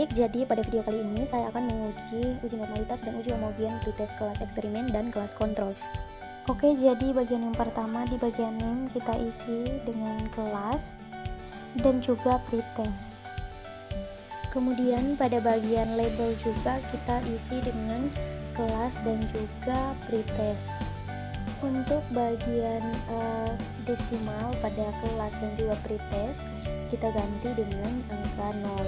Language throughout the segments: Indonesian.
Oke, jadi pada video kali ini saya akan menguji uji normalitas dan uji homogen pretest kelas eksperimen dan kelas kontrol. Oke, jadi bagian yang pertama di bagian name kita isi dengan kelas dan juga pretest. Kemudian pada bagian label juga kita isi dengan kelas dan juga pretest. Untuk bagian desimal pada kelas dan juga pretest kita ganti dengan angka 0.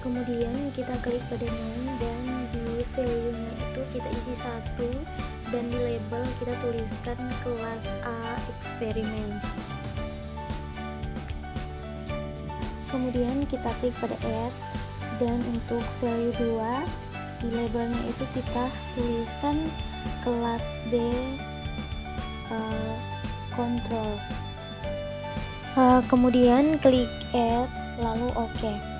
Kemudian kita klik pada name dan di value-nya itu kita isi 1 dan di label kita tuliskan kelas A eksperimen. Kemudian kita klik pada add dan untuk value 2 di labelnya itu kita tuliskan kelas B control. Kemudian klik add lalu OK.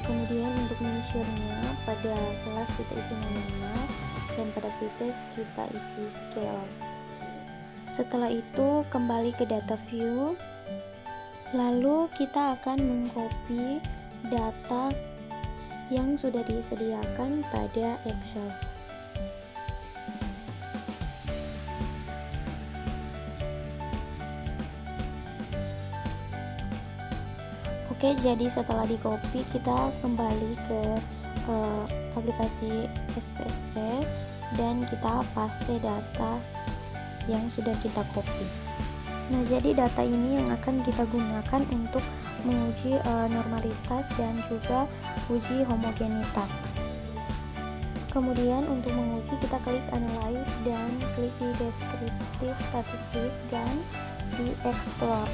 Kemudian untuk measure-nya pada kelas kita isi nominal dan pada pretest kita isi scale. Setelah itu kembali ke data view, lalu kita akan mengcopy data yang sudah disediakan pada Excel. Oke, jadi setelah di copy kita kembali ke aplikasi SPSS dan kita paste data yang sudah kita copy. Nah, jadi data ini yang akan kita gunakan untuk menguji normalitas dan juga uji homogenitas. Kemudian untuk menguji kita klik analyze dan klik di descriptive statistik dan di explore.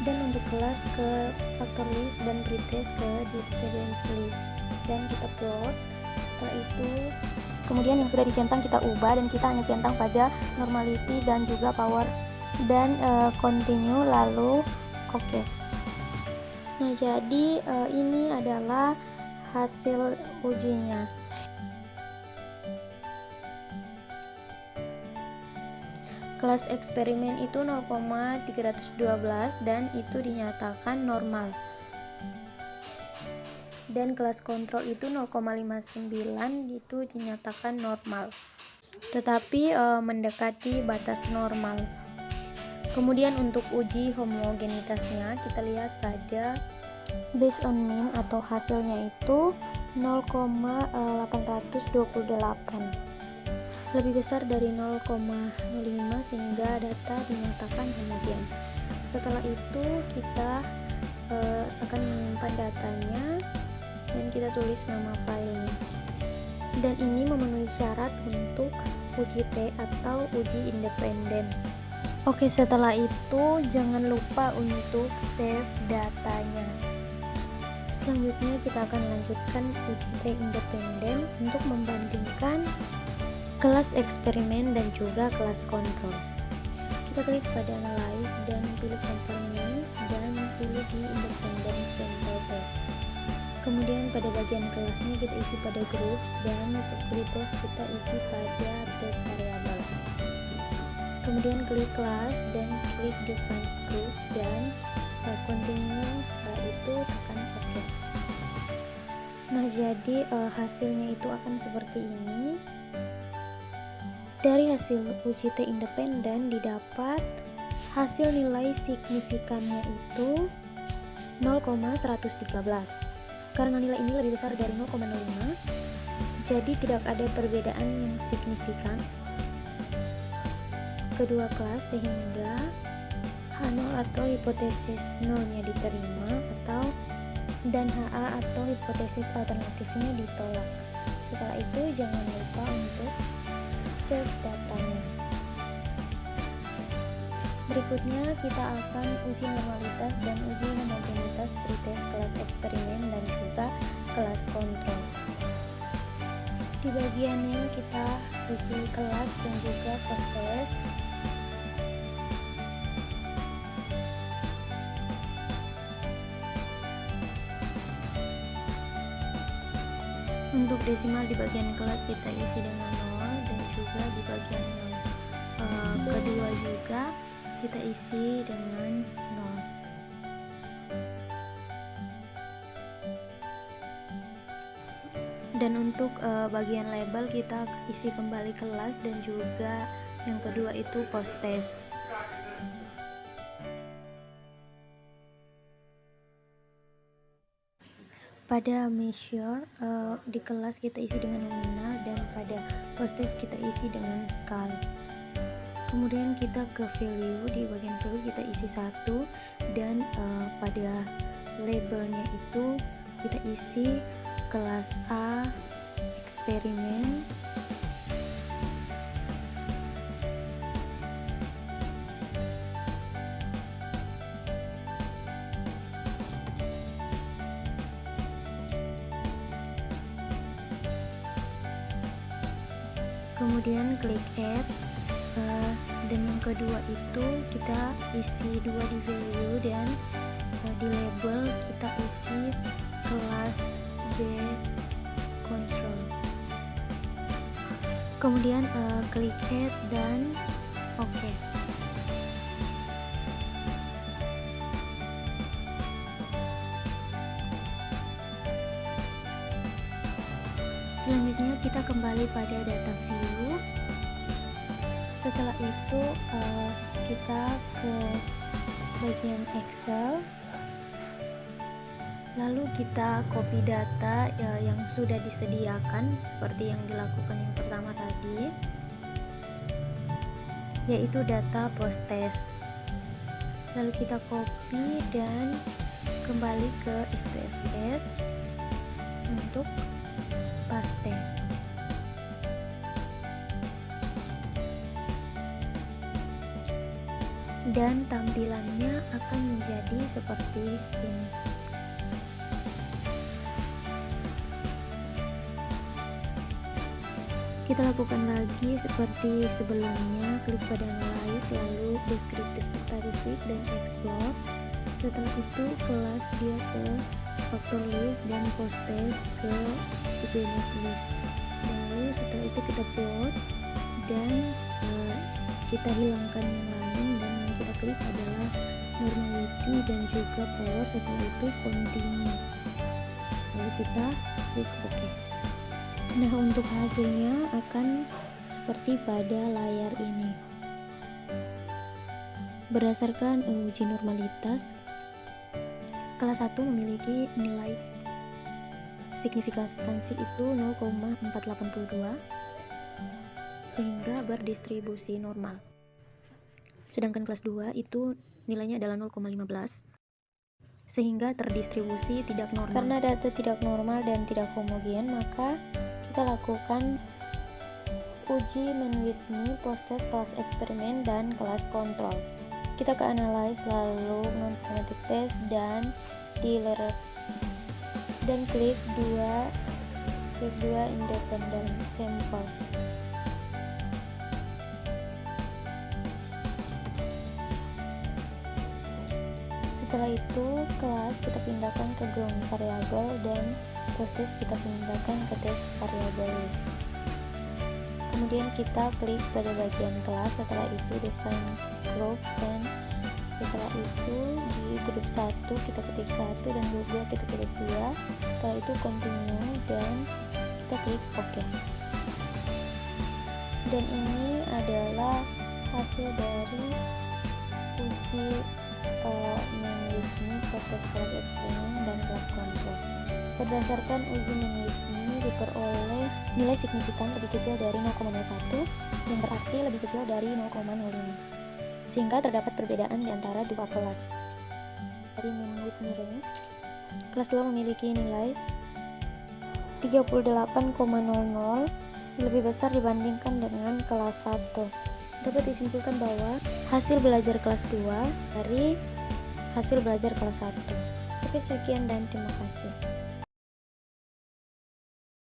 Dan untuk kelas ke factor list dan pretest ke dependent list dan kita plot. Setelah itu kemudian yang sudah dicentang kita ubah dan kita hanya centang pada normality dan juga power dan continue lalu oke. Nah, jadi ini adalah hasil ujinya. Kelas eksperimen itu 0,312 dan itu dinyatakan normal. Dan kelas kontrol itu 0,59 itu dinyatakan normal. Tetapi mendekati batas normal. Kemudian untuk uji homogenitasnya kita lihat pada based on mean atau hasilnya itu 0,828. Lebih besar dari 0,05 sehingga data dinyatakan homogen. Setelah itu kita akan menyimpan datanya dan kita tulis nama filenya. Dan ini memenuhi syarat untuk uji T atau uji independen. Oke, setelah itu jangan lupa untuk save datanya. Selanjutnya kita akan lanjutkan uji T independen untuk membandingkan kelas eksperimen dan juga kelas kontrol. Kita klik pada analyze dan pilih components dan pilih di independent sample test. Kemudian pada bagian kelasnya kita isi pada groups dan untuk pretest kita isi pada test variable. Kemudian klik kelas dan klik define group dan continue, setelah itu tekan OK. Nah, jadi hasilnya itu akan seperti ini. Dari hasil uji T independen didapat hasil nilai signifikannya itu 0,113. Karena nilai ini lebih besar dari 0,05, jadi tidak ada perbedaan yang signifikan kedua kelas sehingga H0 atau hipotesis 0-nya diterima dan HA atau hipotesis alternatifnya ditolak. Setelah itu jangan lupa untuk save datanya. Berikutnya kita akan uji normalitas dan uji homogenitas pretest kelas eksperimen dan juga kelas kontrol. Di bagiannya kita isi kelas dan juga post test. Untuk desimal di bagian kelas kita isi dengan 0 dan juga di bagian yang kedua juga kita isi dengan 0. Dan untuk bagian label kita isi kembali kelas, dan juga yang kedua itu post test. Pada measure di kelas kita isi dengan nominal, dan pada post test kita isi dengan skal. Kemudian kita ke value, di bagian value kita isi 1, dan pada labelnya itu kita isi kelas A eksperimen, kemudian klik add, dan yang kedua itu kita isi 2 di value, dan di label kita isi kelas B control. Kemudian klik add dan oke. Selanjutnya kita kembali pada data view. Setelah itu kita ke bagian Excel, lalu kita copy data yang sudah disediakan seperti yang dilakukan yang pertama tadi, yaitu data post test. Lalu kita copy dan kembali ke SPSS untuk paste. Dan tampilannya akan menjadi seperti ini. Kita lakukan lagi seperti sebelumnya, klik pada analyze, lalu descriptive statistik dan explore. Setelah itu kelas dia ke factor list dan post test ke event list. Lalu setelah itu kita plot dan kita hilangkan yang lain, dan yang kita klik adalah normality dan juga power. Setelah itu continue, lalu kita klik OK. Nah, untuk hasilnya akan seperti pada layar ini. Berdasarkan uji normalitas, kelas 1 memiliki nilai signifikansi itu 0,482 sehingga berdistribusi normal. Sedangkan kelas 2 itu nilainya adalah 0,15 sehingga terdistribusi tidak normal. Karena data tidak normal dan tidak homogen, maka kita lakukan uji Mann-Whitney, post test, kelas eksperimen, dan kelas kontrol. Kita ke analyze, lalu non-formative test dan dealer, dan klik 2 independent sample. Setelah itu kelas kita pindahkan ke ground variable, dan post test kita pindahkan ke test variable list. Kemudian kita klik pada bagian kelas. Setelah itu define group, dan setelah itu di grup 1 kita ketik 1 dan grup 2 kita ketik 2. Setelah itu continue dan kita klik OK. Dan ini adalah hasil dari uji Mann-Whitney, proses kelas eksperimen, dan kelas kontrol. Berdasarkan uji Mann-Whitney diperoleh nilai signifikan lebih kecil dari 0,01, yang berarti lebih kecil dari 0,05, sehingga terdapat perbedaan di antara dua kelas. Dari Mann-Whitney range, kelas 2 memiliki nilai 38,00, lebih besar dibandingkan dengan kelas 1. Dapat disimpulkan bahwa hasil belajar kelas 2 dari hasil belajar kelas 1. Oke, sekian dan terima kasih.